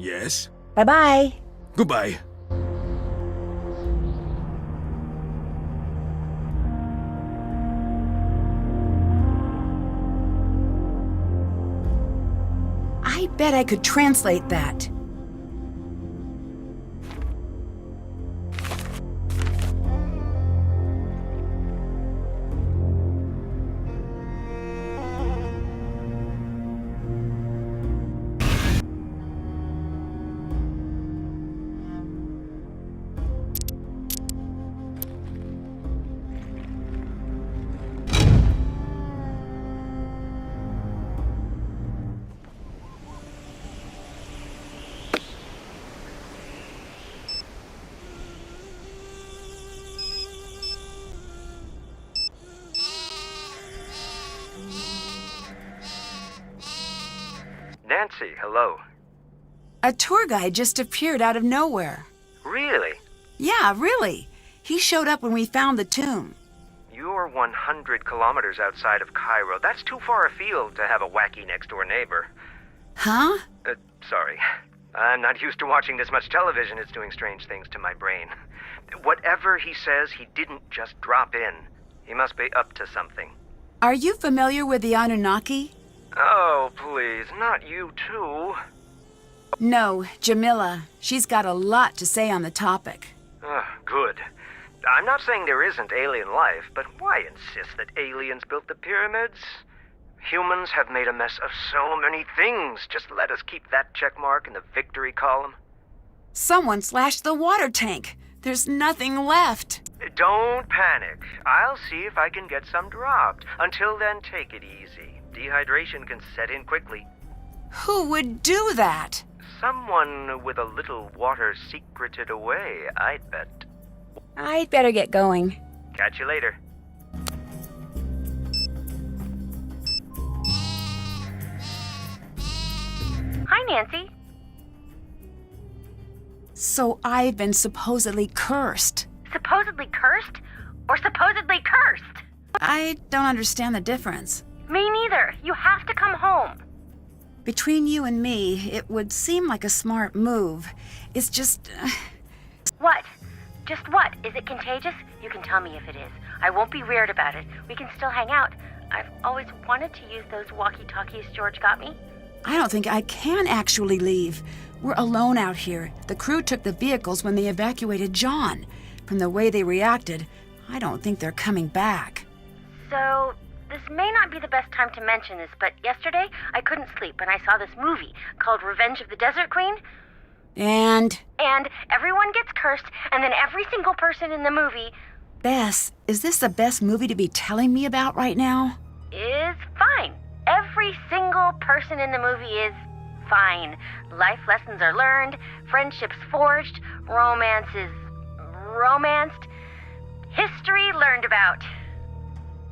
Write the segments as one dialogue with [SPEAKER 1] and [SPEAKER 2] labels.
[SPEAKER 1] Yes?
[SPEAKER 2] Bye-bye.
[SPEAKER 1] Goodbye.
[SPEAKER 2] I bet I could translate that.
[SPEAKER 3] Nancy, hello.
[SPEAKER 2] A tour guide just appeared out of nowhere.
[SPEAKER 3] Really?
[SPEAKER 2] Yeah, really. He showed up when we found the tomb.
[SPEAKER 3] You're 100 kilometers outside of Cairo. That's too far afield to have a wacky next-door neighbor.
[SPEAKER 2] Huh?
[SPEAKER 3] Sorry. I'm not used to watching this much television. It's doing strange things to my brain. Whatever he says, he didn't just drop in. He must be up to something.
[SPEAKER 2] Are you familiar with the Anunnaki?
[SPEAKER 3] Oh, please, not you too.
[SPEAKER 2] No, Jamila. She's got a lot to say on the topic.
[SPEAKER 3] Good. I'm not saying there isn't alien life, but why insist that aliens built the pyramids? Humans have made a mess of so many things. Just let us keep that check mark in the victory column.
[SPEAKER 2] Someone slashed the water tank. There's nothing left.
[SPEAKER 3] Don't panic. I'll see if I can get some dropped. Until then, take it easy. Dehydration can set in quickly.
[SPEAKER 2] Who would do that?
[SPEAKER 3] Someone with a little water secreted away, I'd bet.
[SPEAKER 4] I'd better get going.
[SPEAKER 3] Catch you later.
[SPEAKER 5] Hi, Nancy.
[SPEAKER 2] So I've been supposedly cursed.
[SPEAKER 5] Supposedly cursed? Or supposedly cursed?
[SPEAKER 2] I don't understand the difference.
[SPEAKER 5] Me neither. You have to come home.
[SPEAKER 2] Between you and me, it would seem like a smart move. It's just...
[SPEAKER 5] What? Just what? Is it contagious? You can tell me if it is. I won't be weird about it. We can still hang out. I've always wanted to use those walkie-talkies George got me.
[SPEAKER 2] I don't think I can actually leave. We're alone out here. The crew took the vehicles when they evacuated John. From the way they reacted, I don't think they're coming back.
[SPEAKER 5] So, this may not be the best time to mention this, but yesterday I couldn't sleep and I saw this movie called Revenge of the Desert Queen.
[SPEAKER 2] And
[SPEAKER 5] everyone gets cursed, and then every single person in the movie...
[SPEAKER 2] Bess, is this the best movie to be telling me about right now?
[SPEAKER 5] ...is fine. Every single person in the movie is fine. Life lessons are learned, friendships forged, romance is romanced, history learned about.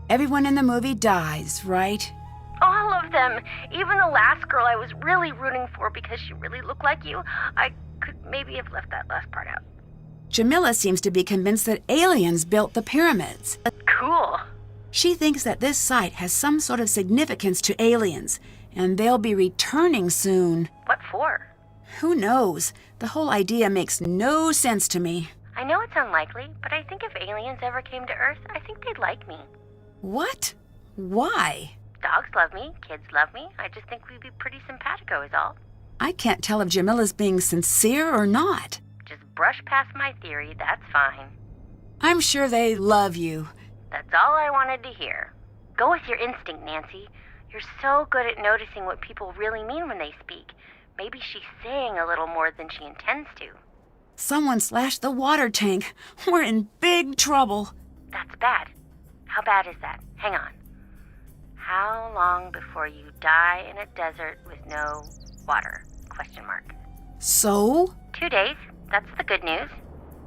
[SPEAKER 2] Everyone in the movie dies, right?
[SPEAKER 5] All of them. Even the last girl I was really rooting for because she really looked like you. I could maybe have left that last part out.
[SPEAKER 2] Jamila seems to be convinced that aliens built the pyramids.
[SPEAKER 5] Cool.
[SPEAKER 2] She thinks that this site has some sort of significance to aliens, and they'll be returning soon.
[SPEAKER 5] What for?
[SPEAKER 2] Who knows? The whole idea makes no sense to me.
[SPEAKER 5] I know it's unlikely, but I think if aliens ever came to Earth, I think they'd like me.
[SPEAKER 2] What? Why?
[SPEAKER 5] Dogs love me, kids love me. I just think we'd be pretty simpatico is all.
[SPEAKER 2] I can't tell if Jamila's being sincere or not.
[SPEAKER 5] Just brush past my theory, that's fine.
[SPEAKER 2] I'm sure they love you.
[SPEAKER 5] That's all I wanted to hear. Go with your instinct, Nancy. You're so good at noticing what people really mean when they speak. Maybe she's saying a little more than she intends to.
[SPEAKER 2] Someone slashed the water tank. We're in big trouble.
[SPEAKER 5] That's bad. How bad is that? Hang on. How long before you die in a desert with no water? Question mark.
[SPEAKER 2] So?
[SPEAKER 5] 2 days. That's the good news.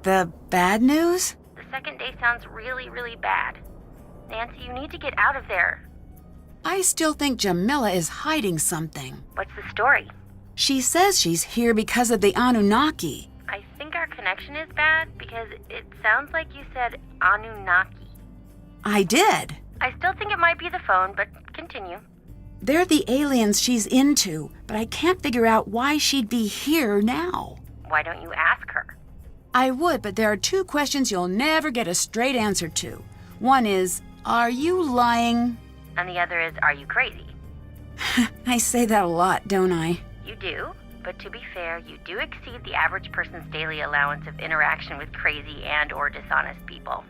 [SPEAKER 2] The bad news?
[SPEAKER 5] The second day sounds really, really bad. Nancy, you need to get out of there.
[SPEAKER 2] I still think Jamila is hiding something.
[SPEAKER 5] What's the story?
[SPEAKER 2] She says she's here because of the Anunnaki.
[SPEAKER 5] I think our connection is bad because it sounds like you said Anunnaki.
[SPEAKER 2] I did.
[SPEAKER 5] I still think it might be the phone, but continue.
[SPEAKER 2] They're the aliens she's into, but I can't figure out why she'd be here now.
[SPEAKER 5] Why don't you ask her?
[SPEAKER 2] I would, but there are two questions you'll never get a straight answer to. One is, are you lying?
[SPEAKER 5] And the other is, are you crazy?
[SPEAKER 2] I say that a lot, don't I?
[SPEAKER 5] You do, but to be fair, you do exceed the average person's daily allowance of interaction with crazy and or dishonest people.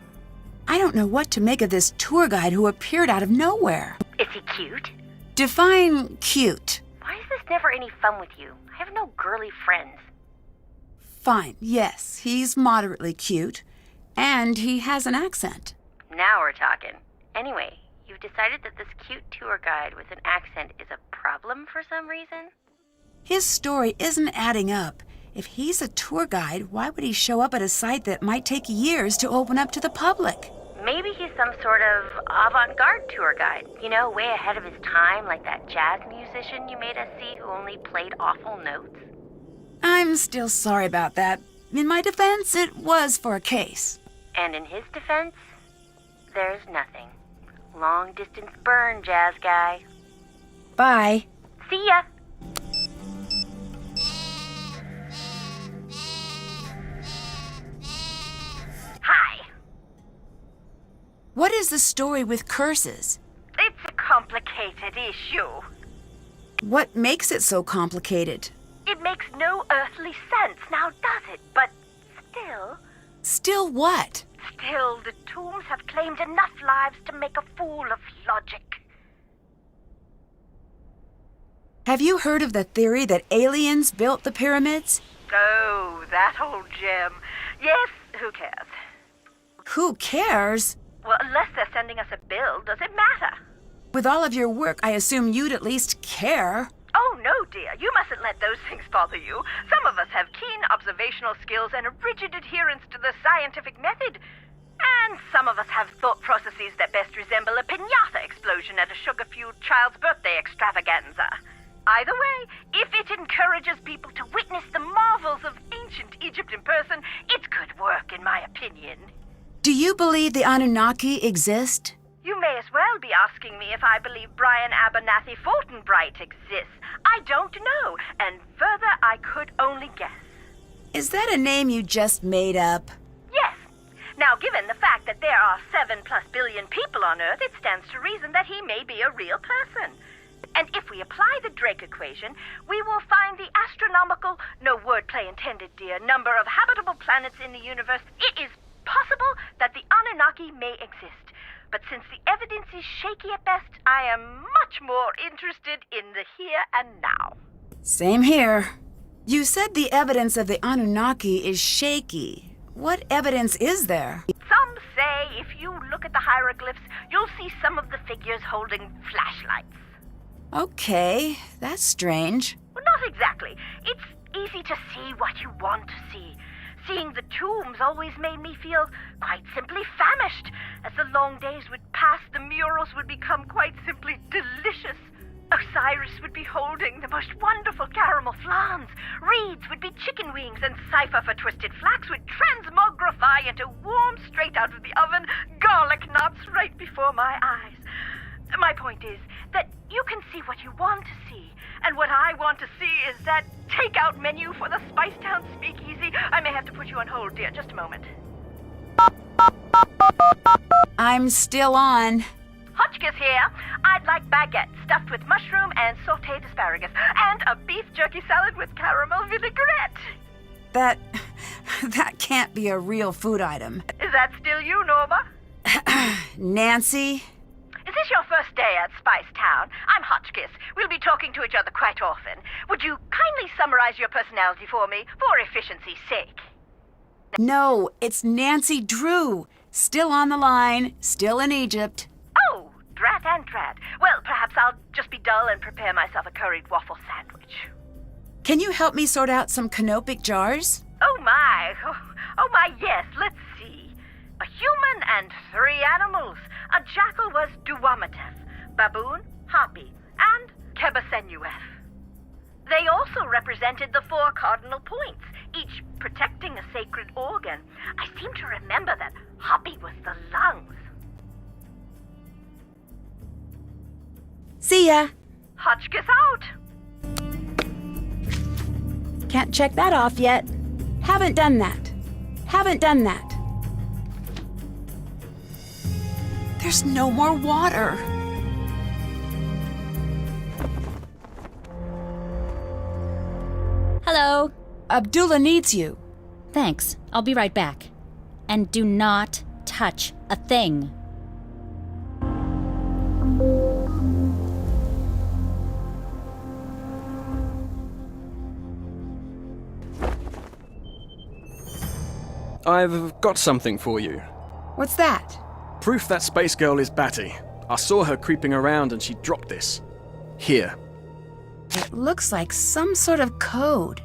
[SPEAKER 2] I don't know what to make of this tour guide who appeared out of nowhere.
[SPEAKER 5] Is he cute?
[SPEAKER 2] Define cute.
[SPEAKER 5] Why is this never any fun with you? I have no girly friends.
[SPEAKER 2] Fine, yes, he's moderately cute, and he has an accent.
[SPEAKER 5] Now we're talking. Anyway, you've decided that this cute tour guide with an accent is a problem for some reason?
[SPEAKER 2] His story isn't adding up. If he's a tour guide, why would he show up at a site that might take years to open up to the public?
[SPEAKER 5] Maybe he's some sort of avant-garde tour guide. You know, way ahead of his time, like that jazz musician you made us see who only played awful notes.
[SPEAKER 2] I'm still sorry about that. In my defense, it was for a case.
[SPEAKER 5] And in his defense, there's nothing. Long-distance burn, jazz guy.
[SPEAKER 2] Bye.
[SPEAKER 5] See ya! Hi.
[SPEAKER 2] What is the story with curses?
[SPEAKER 5] It's a complicated issue.
[SPEAKER 2] What makes it so complicated?
[SPEAKER 5] It makes no earthly sense, now does it? But still...
[SPEAKER 2] Still what?
[SPEAKER 5] Still, the tombs have claimed enough lives to make a fool of logic.
[SPEAKER 2] Have you heard of the theory that aliens built the pyramids?
[SPEAKER 5] Oh, that old gem. Yes, who cares?
[SPEAKER 2] Who cares?
[SPEAKER 5] Well, unless they're sending us a bill, does it matter?
[SPEAKER 2] With all of your work, I assume you'd at least care.
[SPEAKER 5] Oh, no, dear. You mustn't let those things bother you. Some of us have keen observational skills and a rigid adherence to the scientific method. And some of us have thought processes that best resemble a piñata explosion at a sugar-fueled child's birthday extravaganza. Either way, if it encourages people to witness the marvels of ancient Egypt in person, it's good work, in my opinion.
[SPEAKER 2] Do you believe the Anunnaki exist?
[SPEAKER 5] You may as well be asking me if I believe Brian Abernathy Fultonbright exists. I don't know, and further, I could only guess.
[SPEAKER 2] Is that a name you just made up?
[SPEAKER 5] Yes. Now, given the fact that there are 7+ billion people on Earth, it stands to reason that he may be a real person. And if we apply the Drake equation, we will find the astronomical, no wordplay intended, dear, number of habitable planets in the universe. It is possible that the Anunnaki may exist. But since the evidence is shaky at best, I am much more interested in the here and now.
[SPEAKER 2] Same here. You said the evidence of the Anunnaki is shaky. What evidence is there?
[SPEAKER 5] Some say if you look at the hieroglyphs, you'll see some of the figures holding flashlights.
[SPEAKER 2] Okay, that's strange.
[SPEAKER 5] Well, not exactly. It's easy to see what you want to see. Seeing the tombs always made me feel quite simply famished. As the long days would pass, the murals would become quite simply delicious. Osiris would be holding the most wonderful caramel flans. Reeds would be chicken wings, and cipher for twisted flax would transmogrify into warm, straight out of the oven, garlic knots right before my eyes. My point is that you can see what you want to see, and what I want to see is that takeout menu for the Spicetown Speakeasy. I may have to put you on hold, dear. Just a moment.
[SPEAKER 2] I'm still on.
[SPEAKER 5] Hotchkiss here. I'd like baguette stuffed with mushroom and sautéed asparagus, and a beef jerky salad with caramel vinaigrette.
[SPEAKER 2] That can't be a real food item.
[SPEAKER 5] Is that still you, Norma?
[SPEAKER 2] Nancy?
[SPEAKER 5] Is this your first day at Spicetown? I'm Hotchkiss. We'll be talking to each other quite often. Would you kindly summarize your personality for me, for efficiency's sake?
[SPEAKER 2] No, it's Nancy Drew. Still on the line, still in Egypt.
[SPEAKER 5] Oh, drat and drat. Well, perhaps I'll just be dull and prepare myself a curried waffle sandwich.
[SPEAKER 2] Can you help me sort out some canopic jars?
[SPEAKER 5] Oh, my. Oh, my, yes. Let's see. A human and 3 animals. A jackal was Duwamatef, baboon, Hapi, and Kebasenuef. They also represented the 4 cardinal points, each protecting a sacred organ. I seem to remember that Hapi was the lungs.
[SPEAKER 2] See ya.
[SPEAKER 5] Hotchkiss out!
[SPEAKER 2] Can't check that off yet. Haven't done that. Haven't done that. There's no more water.
[SPEAKER 1] Hello.
[SPEAKER 2] Abdullah needs you.
[SPEAKER 1] Thanks. I'll be right back. And do not touch a thing.
[SPEAKER 6] I've got something for you.
[SPEAKER 2] What's that?
[SPEAKER 6] Proof that space girl is Batty. I saw her creeping around and she dropped this. Here.
[SPEAKER 2] It looks like some sort of code.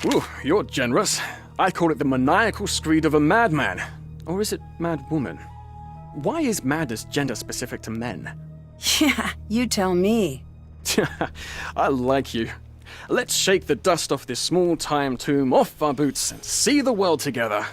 [SPEAKER 6] Ooh, you're generous. I call it the maniacal screed of a madman. Or is it madwoman? Why is madness gender-specific to men?
[SPEAKER 2] Yeah, you tell me.
[SPEAKER 6] I like you. Let's shake the dust off this small-time tomb off our boots and see the world together.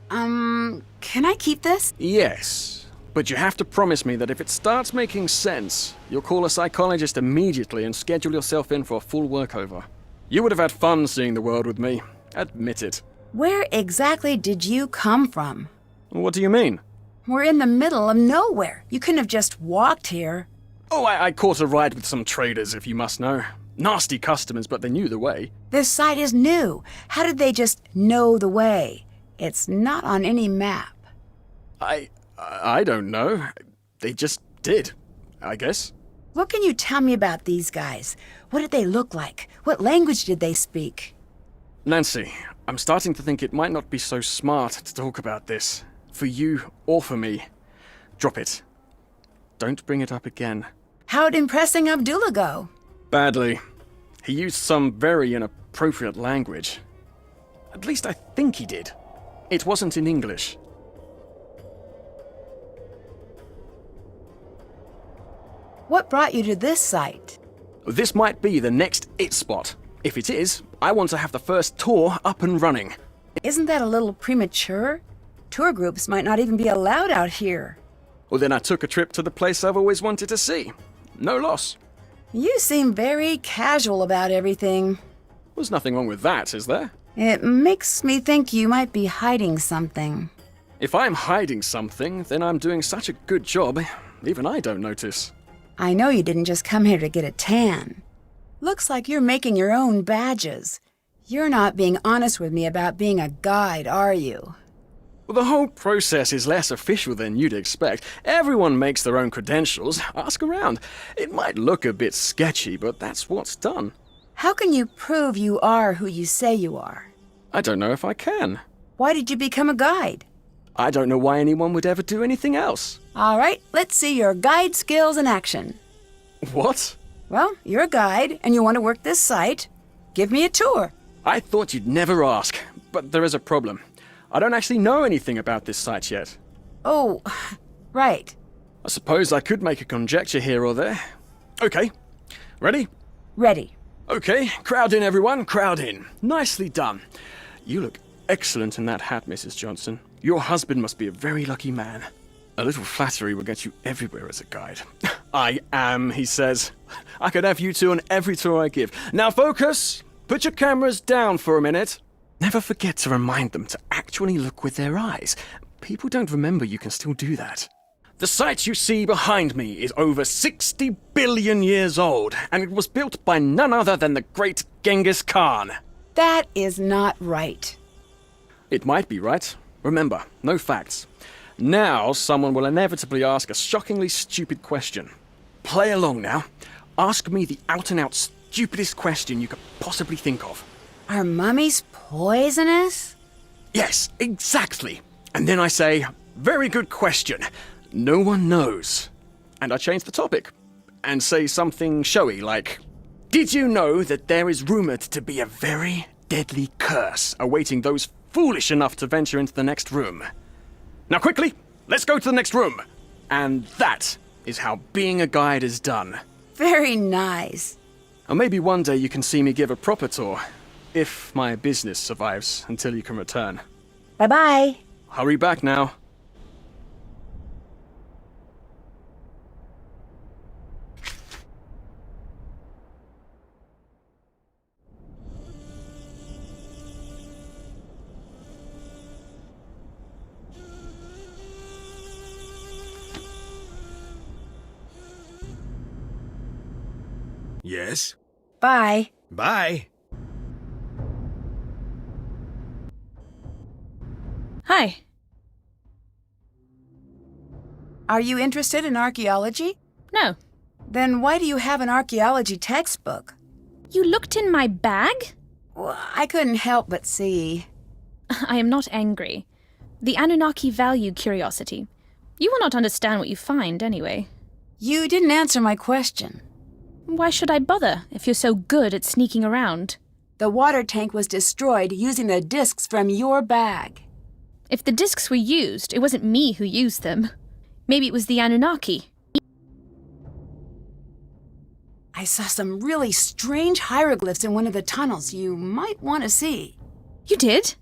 [SPEAKER 2] Can I keep this?
[SPEAKER 6] Yes, but you have to promise me that if it starts making sense, you'll call a psychologist immediately and schedule yourself in for a full workover. You would have had fun seeing the world with me. Admit it.
[SPEAKER 2] Where exactly did you come from?
[SPEAKER 6] What do you mean?
[SPEAKER 2] We're in the middle of nowhere. You couldn't have just walked here.
[SPEAKER 6] Oh, I caught a ride with some traders, if you must know. Nasty customers, but they knew the way.
[SPEAKER 2] This site is new. How did they just know the way? It's not on any map.
[SPEAKER 6] I don't know. They just did, I guess.
[SPEAKER 2] What can you tell me about these guys? What did they look like? What language did they speak?
[SPEAKER 6] Nancy, I'm starting to think it might not be so smart to talk about this. For you or for me. Drop it. Don't bring it up again.
[SPEAKER 2] How'd impressing Abdullah go?
[SPEAKER 6] Badly. He used some very inappropriate language. At least I think he did. It wasn't in English.
[SPEAKER 2] What brought you to this site?
[SPEAKER 6] This might be the next it spot. If it is, I want to have the first tour up and running.
[SPEAKER 2] Isn't that a little premature? Tour groups might not even be allowed out here.
[SPEAKER 6] Well, then I took a trip to the place I've always wanted to see. No loss.
[SPEAKER 2] You seem very casual about everything.
[SPEAKER 6] There's nothing wrong with that, is there?
[SPEAKER 2] It makes me think you might be hiding something.
[SPEAKER 6] If I'm hiding something, then I'm doing such a good job, even I don't notice.
[SPEAKER 2] I know you didn't just come here to get a tan. Looks like you're making your own badges. You're not being honest with me about being a guide, are you?
[SPEAKER 6] Well, the whole process is less official than you'd expect. Everyone makes their own credentials. Ask around. It might look a bit sketchy, but that's what's done.
[SPEAKER 2] How can you prove you are who you say you are?
[SPEAKER 6] I don't know if I can.
[SPEAKER 2] Why did you become a guide?
[SPEAKER 6] I don't know why anyone would ever do anything else.
[SPEAKER 2] All right, let's see your guide skills in action.
[SPEAKER 6] What?
[SPEAKER 2] Well, you're a guide and you want to work this site. Give me a tour.
[SPEAKER 6] I thought you'd never ask, but there is a problem. I don't actually know anything about this site yet.
[SPEAKER 2] Oh, right.
[SPEAKER 6] I suppose I could make a conjecture here or there. Okay. Ready?
[SPEAKER 2] Ready.
[SPEAKER 6] Okay, crowd in everyone, crowd in. Nicely done. You look excellent in that hat, Mrs. Johnson. Your husband must be a very lucky man. A little flattery will get you everywhere as a guide. I am, he says. I could have you two on every tour I give. Now focus! Put your cameras down for a minute. Never forget to remind them to actually look with their eyes. People don't remember you can still do that. The site you see behind me is over 60 billion years old, and it was built by none other than the great Genghis Khan.
[SPEAKER 2] That is not right.
[SPEAKER 6] It might be right. Remember, no facts. Now someone will inevitably ask a shockingly stupid question. Play along now. Ask me the out-and-out stupidest question you could possibly think of.
[SPEAKER 2] Are mummies poisonous?
[SPEAKER 6] Yes, exactly. And then I say, very good question. No one knows. And I change the topic and say something showy like, did you know that there is rumored to be a very deadly curse awaiting those foolish enough to venture into the next room? Now quickly, let's go to the next room. And that is how being a guide is done.
[SPEAKER 2] Very nice.
[SPEAKER 6] Or maybe one day you can see me give a proper tour, if my business survives until you can return.
[SPEAKER 2] Bye-bye.
[SPEAKER 6] Hurry back now.
[SPEAKER 7] Yes?
[SPEAKER 2] Bye.
[SPEAKER 7] Bye.
[SPEAKER 8] Hi.
[SPEAKER 2] Are you interested in archaeology?
[SPEAKER 8] No.
[SPEAKER 2] Then why do you have an archaeology textbook?
[SPEAKER 8] You looked in my bag?
[SPEAKER 2] Well, I couldn't help but see.
[SPEAKER 8] I am not angry. The Anunnaki value curiosity. You will not understand what you find, anyway.
[SPEAKER 2] You didn't answer my question.
[SPEAKER 8] Why should I bother if you're so good at sneaking around?
[SPEAKER 2] The water tank was destroyed using the discs from your bag.
[SPEAKER 8] If the discs were used, it wasn't me who used them. Maybe it was the Anunnaki.
[SPEAKER 2] I saw some really strange hieroglyphs in one of the tunnels you might want to see.
[SPEAKER 8] You did?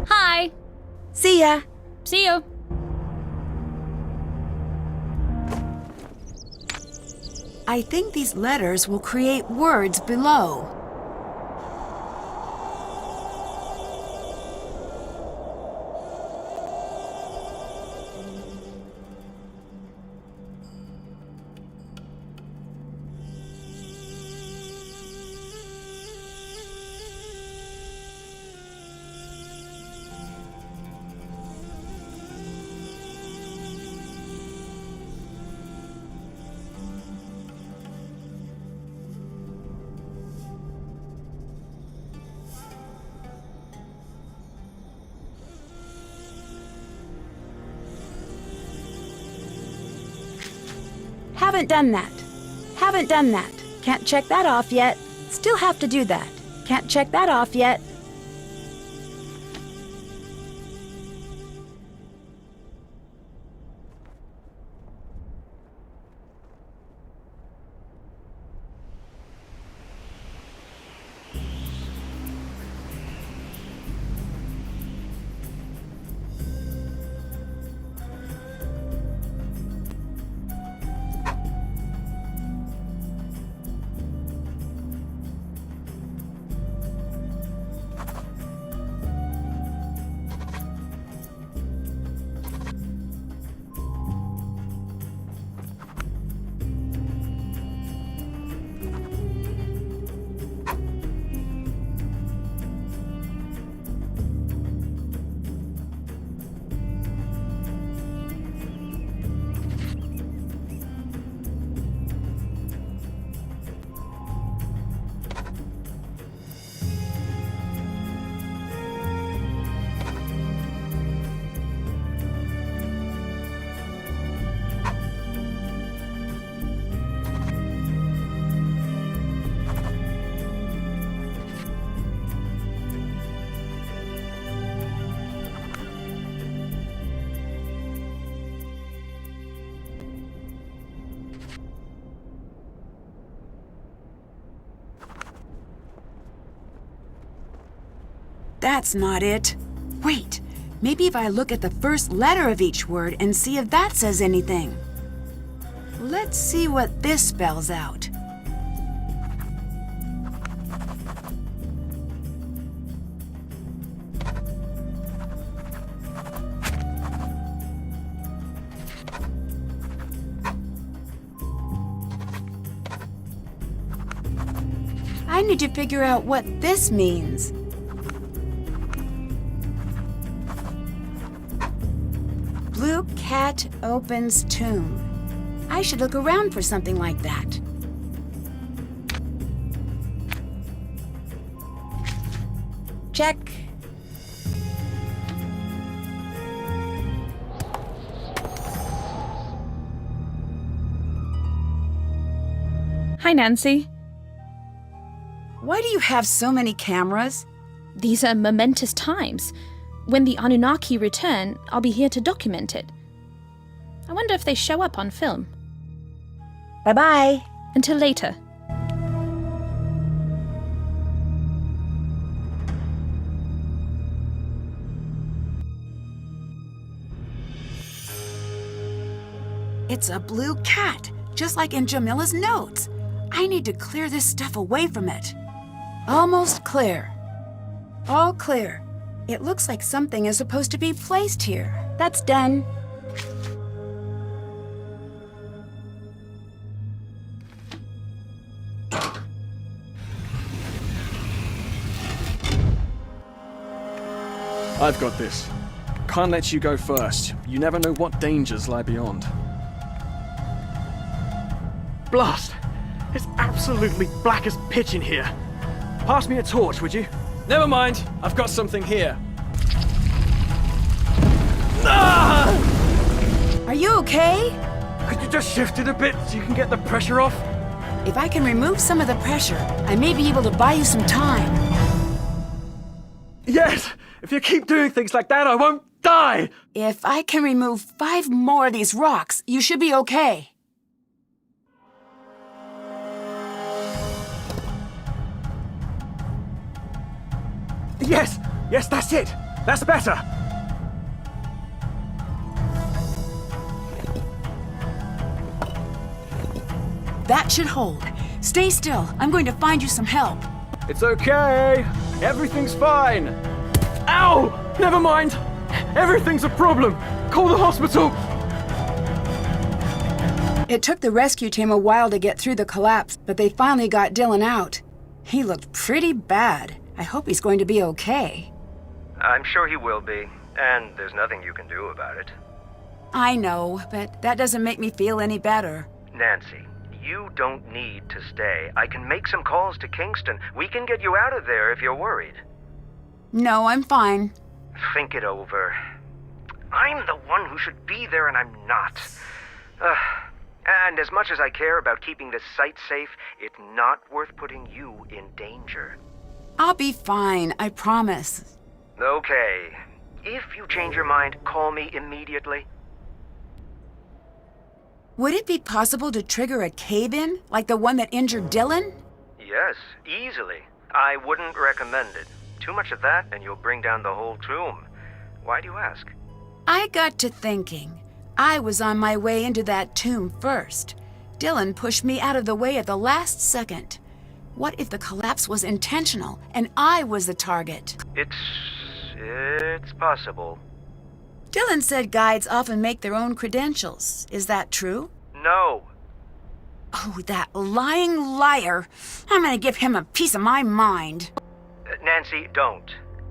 [SPEAKER 1] Hi.
[SPEAKER 2] See ya!
[SPEAKER 1] See you.
[SPEAKER 2] I think these letters will create words below. Haven't done that. Haven't done that. Can't check that off yet. Still have to do that. Can't check that off yet. That's not it. Wait, maybe if I look at the first letter of each word and see if that says anything. Let's see what this spells out. I need to figure out what this means. Blue cat opens tomb. I should look around for something like that. Check.
[SPEAKER 8] Hi, Nancy.
[SPEAKER 2] Why do you have so many cameras?
[SPEAKER 8] These are momentous times. When the Anunnaki return, I'll be here to document it. I wonder if they show up on film.
[SPEAKER 4] Bye-bye.
[SPEAKER 8] Until later.
[SPEAKER 2] It's a blue cat, just like in Jamila's notes. I need to clear this stuff away from it. Almost clear. All clear. It looks like something is supposed to be placed here.
[SPEAKER 4] That's done.
[SPEAKER 6] I've got this. Can't let you go first. You never know what dangers lie beyond. Blast! It's absolutely black as pitch in here. Pass me a torch, would you? Never mind. I've got something here. Ah!
[SPEAKER 2] Are you okay?
[SPEAKER 6] Could you just shift it a bit so you can get the pressure off?
[SPEAKER 2] If I can remove some of the pressure, I may be able to buy you some time.
[SPEAKER 6] Yes! If you keep doing things like that, I won't die!
[SPEAKER 2] If I can remove 5 more of these rocks, you should be okay.
[SPEAKER 6] Yes! Yes, that's it! That's better!
[SPEAKER 2] That should hold. Stay still. I'm going to find you some help.
[SPEAKER 6] It's okay! Everything's fine! Ow! Never mind! Everything's a problem! Call the hospital!
[SPEAKER 2] It took the rescue team a while to get through the collapse, but they finally got Dylan out. He looked pretty bad. I hope he's going to be okay.
[SPEAKER 3] I'm sure he will be, and there's nothing you can do about it.
[SPEAKER 2] I know, but that doesn't make me feel any better.
[SPEAKER 3] Nancy, you don't need to stay. I can make some calls to Kingston. We can get you out of there if you're worried.
[SPEAKER 2] No, I'm fine.
[SPEAKER 3] Think it over. I'm the one who should be there, and I'm not. And as much as I care about keeping this site safe, it's not worth putting you in danger.
[SPEAKER 2] I'll be fine, I promise.
[SPEAKER 3] Okay. If you change your mind, call me immediately.
[SPEAKER 2] Would it be possible to trigger a cave-in, like the one that injured Dylan?
[SPEAKER 3] Yes, easily. I wouldn't recommend it. Too much of that, and you'll bring down the whole tomb. Why do you ask?
[SPEAKER 2] I got to thinking. I was on my way into that tomb first. Dylan pushed me out of the way at the last second. What if the collapse was intentional, and I was the target?
[SPEAKER 3] It's possible.
[SPEAKER 2] Dylan said guides often make their own credentials. Is that true?
[SPEAKER 3] No.
[SPEAKER 2] Oh, that lying liar. I'm gonna give him a piece of my mind.
[SPEAKER 3] Nancy, don't.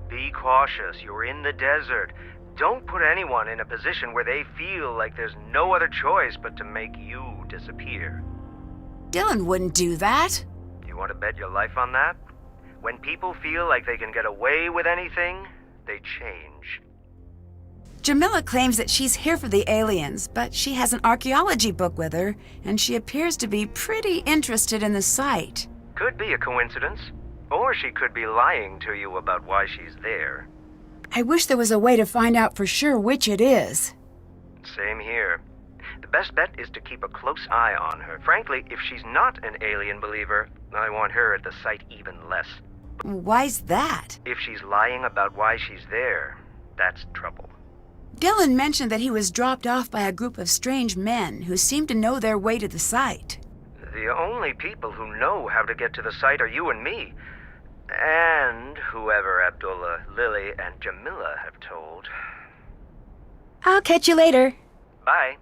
[SPEAKER 3] Be cautious. You're in the desert. Don't put anyone in a position where they feel like there's no other choice but to make you disappear.
[SPEAKER 2] Dylan wouldn't do that.
[SPEAKER 3] You want to bet your life on that? When people feel like they can get away with anything, they change.
[SPEAKER 2] Jamila claims that she's here for the aliens, but she has an archaeology book with her, and she appears to be pretty interested in the site.
[SPEAKER 3] Could be a coincidence. Or she could be lying to you about why she's there.
[SPEAKER 2] I wish there was a way to find out for sure which it is.
[SPEAKER 3] Same here. The best bet is to keep a close eye on her. Frankly, if she's not an alien believer, I want her at the site even less.
[SPEAKER 2] Why's that?
[SPEAKER 3] If she's lying about why she's there, that's trouble.
[SPEAKER 2] Dylan mentioned that he was dropped off by a group of strange men who seemed to know their way to the site.
[SPEAKER 3] The only people who know how to get to the site are you and me. And whoever Abdullah, Lily, and Jamila have told.
[SPEAKER 4] I'll catch you later.
[SPEAKER 3] Bye.